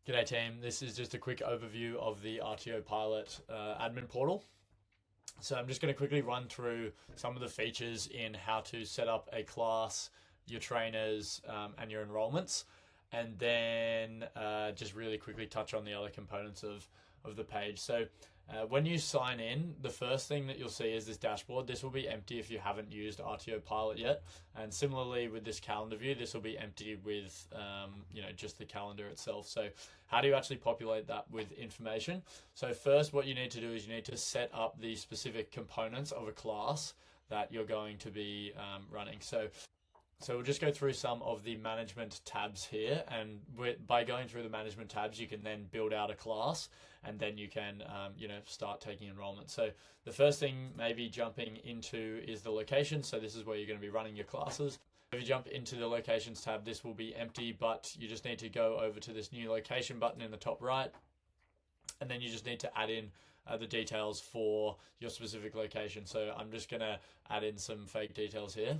G'day team, this is just a quick overview of the RTOPilot admin portal. So I'm just going to quickly run through some of the features in how to set up a class, your trainers, and your enrolments, and then just really quickly touch on the other components of the page. So when you sign in, the first thing that you'll see is this dashboard. This will be empty if you haven't used RTOPilot yet. And similarly with this calendar view, this will be empty with just the calendar itself. So how do you actually populate that with information? So first, what you need to do is you need to set up the specific components of a class that you're going to be running. So we'll just go through some of the management tabs here, and by going through the management tabs, you can then build out a class, and then you can start taking enrollment. So the first thing maybe jumping into is the location. So this is where you're going to be running your classes. If you jump into the locations tab, this will be empty, but you just need to go over to this new location button in the top right, and then you just need to add in the details for your specific location. So I'm just going to add in some fake details here.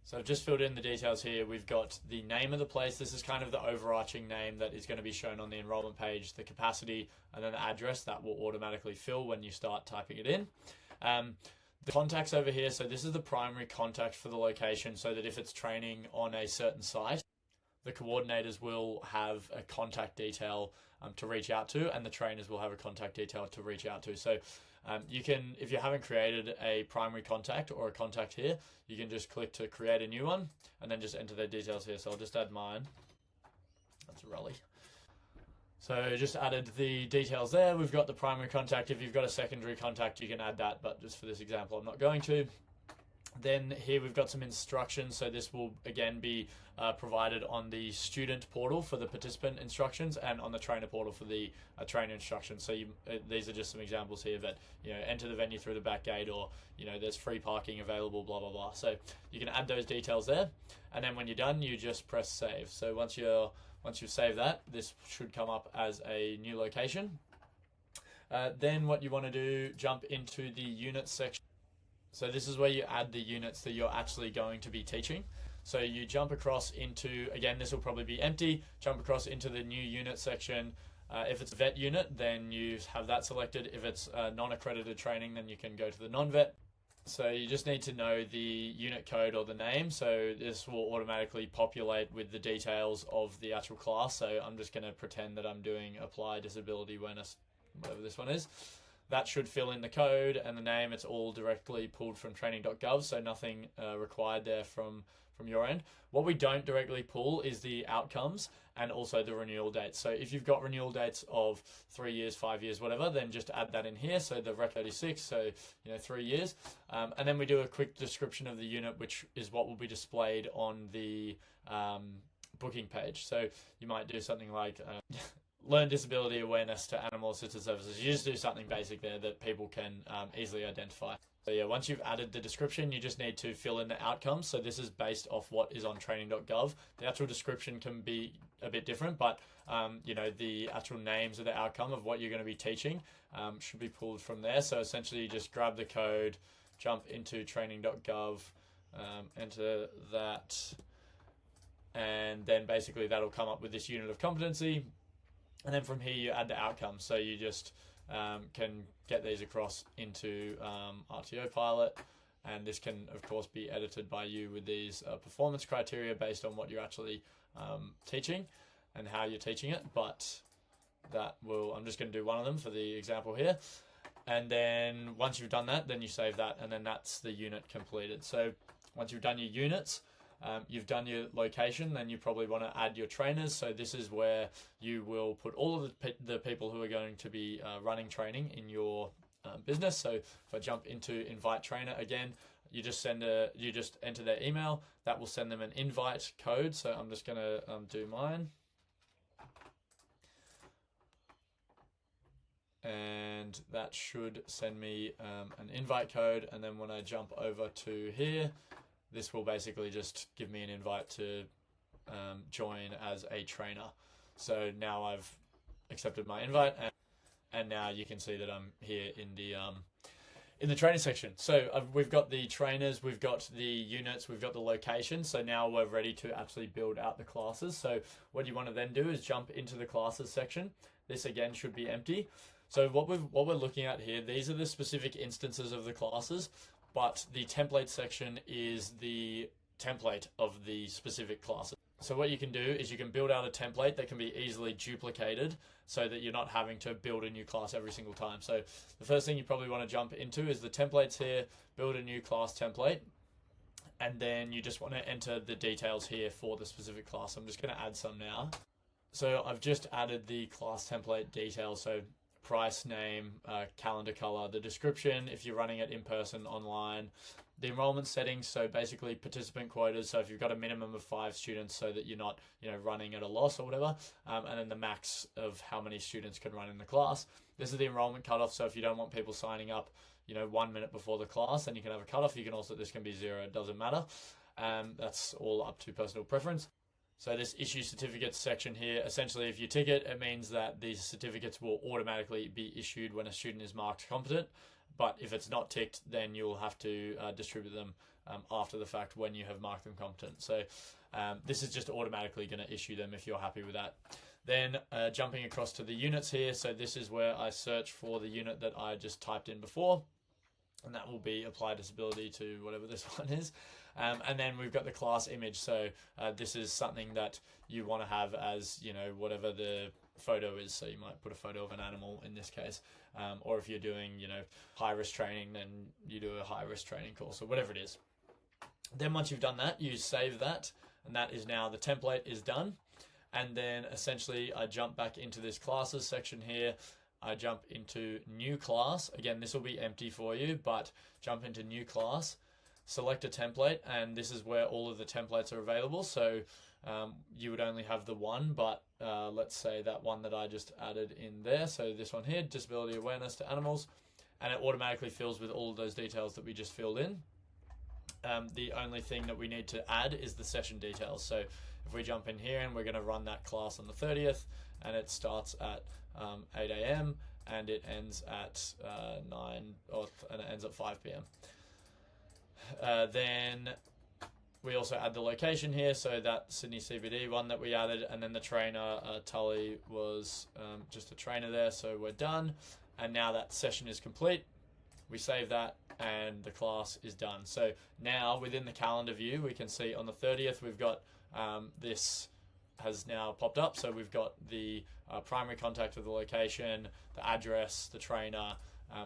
So I've just filled in the details here. We've got the name of the place. This is kind of the overarching name that is going to be shown on the enrollment page, the capacity, and then the address that will automatically fill when you start typing it in. The contacts over here, so this is the primary contact for the location, so that if it's training on a certain site, the coordinators will have a contact detail to reach out to, and the trainers will have a contact detail to reach out to. So you can, if you haven't created a primary contact or a contact here, you can just click to create a new one and then just enter their details here. So I'll just add mine. That's a Raleigh. So just added the details there. We've got the primary contact. If you've got a secondary contact, you can add that, but just for this example, I'm not going to. Then here we've got some instructions. So this will again be provided on the student portal for the participant instructions and on the trainer portal for the trainer instructions. So these are just some examples here that, enter the venue through the back gate, or, there's free parking available, blah, blah, blah. So you can add those details there. And then when you're done, you just press save. So once you've saved that, this should come up as a new location. Then what you want to do, jump into the units section. So this is where you add the units that you're actually going to be teaching. So you jump across into, again, this will probably be empty, jump across into the new unit section. If it's a vet unit, then you have that selected. If it's non-accredited training, then you can go to the non-vet. So you just need to know the unit code or the name. So this will automatically populate with the details of the actual class. So I'm just going to pretend that I'm doing Apply Disability Awareness, whatever this one is. That should fill in the code and the name. It's all directly pulled from training.gov, so nothing required there from your end. What we don't directly pull is the outcomes and also the renewal dates. So if you've got renewal dates of 3 years, 5 years, whatever, then just add that in here. So the Rep 36, so 3 years. And then we do a quick description of the unit, which is what will be displayed on the booking page. So you might do something like learn disability awareness to animal assisted services. You just do something basic there that people can easily identify. So yeah, once you've added the description, you just need to fill in the outcomes. So this is based off what is on training.gov. The actual description can be a bit different, but the actual names of the outcome of what you're going to be teaching should be pulled from there. So essentially you just grab the code, jump into training.gov, enter that, and then basically that'll come up with this unit of competency. And then from here, you add the outcomes. So you just can get these across into RTOPilot. And this can, of course, be edited by you with these performance criteria based on what you're actually teaching and how you're teaching it. But I'm just going to do one of them for the example here. And then once you've done that, then you save that. And then that's the unit completed. So once you've done your units, you've done your location, then you probably want to add your trainers. So this is where you will put all of the people who are going to be running training in your business. So if I jump into invite trainer again, you just enter their email. That will send them an invite code. So I'm just going to do mine. And that should send me an invite code. And then when I jump over to here, this will basically just give me an invite to join as a trainer. So now I've accepted my invite, and now you can see that I'm here In the training section. So we've got the trainers, we've got the units, we've got the location. So now we're ready to actually build out the classes. So what you want to then do is jump into the classes section. This again should be empty. So what we're looking at here, these are the specific instances of the classes, but the template section is the template of the specific classes. So what you can do is you can build out a template that can be easily duplicated so that you're not having to build a new class every single time. So the first thing you probably want to jump into is the templates here, build a new class template, and then you just want to enter the details here for the specific class. I'm just going to add some now. So I've just added the class template details. So price, name, calendar color, the description if you're running it in person, online, the enrollment settings, so basically participant quotas, so if you've got a minimum of 5 students so that you're not running at a loss or whatever, and then the max of how many students can run in the class. This is the enrollment cutoff, so if you don't want people signing up 1 minute before the class, then you can have a cutoff. You can also, this can be 0, it doesn't matter. That's all up to personal preference. So this issue certificates section here, essentially if you tick it, it means that these certificates will automatically be issued when a student is marked competent. But if it's not ticked, then you'll have to distribute them after the fact when you have marked them competent. So this is just automatically going to issue them if you're happy with that. Then jumping across to the units here. So this is where I search for the unit that I just typed in before. And that will be apply disability to whatever this one is. And then we've got the class image. So this is something that you want to have as, whatever the photo is. So you might put a photo of an animal in this case. Or if you're doing, high risk training, then you do a high risk training course or whatever it is. Then once you've done that, you save that. And that is now the template is done. And then essentially I jump back into this classes section here. I jump into new class. Again, this will be empty for you, but jump into new class, select a template, and this is where all of the templates are available. So you would only have the one, but let's say that one that I just added in there. So this one here, disability awareness to animals, and it automatically fills with all of those details that we just filled in. The only thing that we need to add is the session details. So if we jump in here and we're going to run that class on the 30th, and it starts at 8 a.m. and it ends at 5 p.m. Then we also add the location here, so that Sydney CBD one that we added, and then the trainer, Tully, was just a trainer there, so we're done. And now that session is complete, we save that and the class is done. So now within the calendar view, we can see on the 30th, we've got this has now popped up. So we've got the primary contact of the location, the address, the trainer,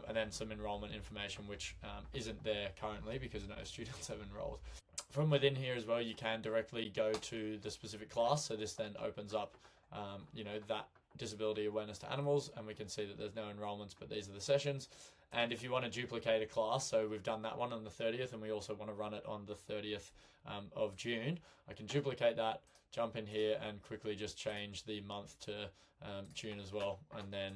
and then some enrollment information, which isn't there currently because no students have enrolled. From within here as well, you can directly go to the specific class. So this then opens up, that disability awareness to animals, and we can see that there's no enrollments, but these are the sessions. And if you want to duplicate a class, so we've done that one on the 30th, and we also want to run it on the 30th of June, I can duplicate that, jump in here, and quickly just change the month to June as well. And then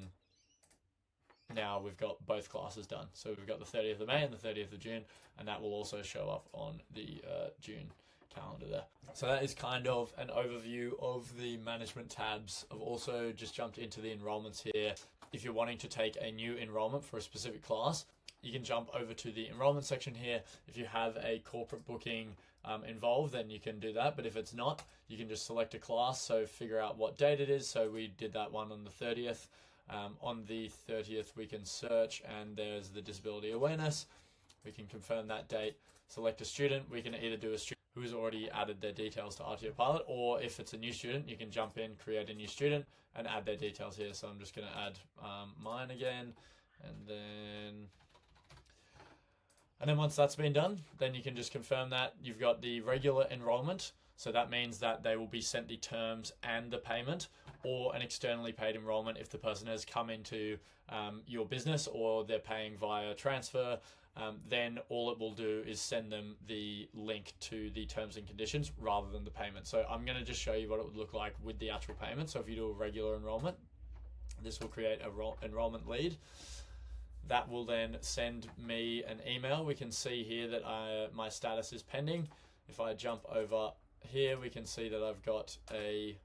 now we've got both classes done. So we've got the 30th of May and the 30th of June, and that will also show up on the June calendar there. So that is kind of an overview of the management tabs. I've also just jumped into the enrollments here. If you're wanting to take a new enrollment for a specific class, you can jump over to the enrollment section here. If you have a corporate booking involved, then you can do that. But if it's not, you can just select a class. So figure out what date it is. So we did that one on the 30th. On the 30th, we can search, and there's the disability awareness. We can confirm that date, select a student. We can either do a student who's already added their details to RTOPilot, or if it's a new student, you can jump in, create a new student, and add their details here. So I'm just going to add mine again, and then once that's been done, then you can just confirm that you've got the regular enrollment. So that means that they will be sent the terms and the payment, or an externally paid enrollment if the person has come into your business or they're paying via transfer. Then all it will do is send them the link to the terms and conditions rather than the payment. So I'm going to just show you what it would look like with the actual payment. So if you do a regular enrollment, this will create a enrollment lead. That will then send me an email. We can see here that my status is pending. If I jump over here, we can see that I've got a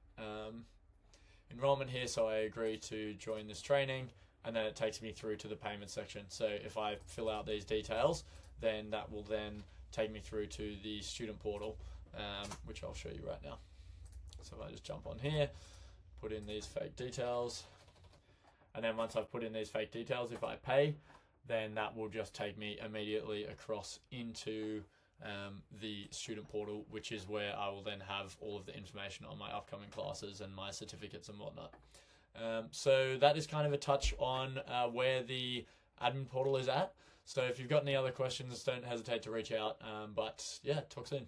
enrollment here, so I agree to join this training. and then it takes me through to the payment section. So if I fill out these details, then that will then take me through to the student portal, which I'll show you right now. So if I just jump on here, put in these fake details, and then once I've put in these fake details, if I pay, then that will just take me immediately across into the student portal, which is where I will then have all of the information on my upcoming classes and my certificates and whatnot. So that is kind of a touch on where the admin portal is at. So if you've got any other questions, don't hesitate to reach out. But yeah, talk soon.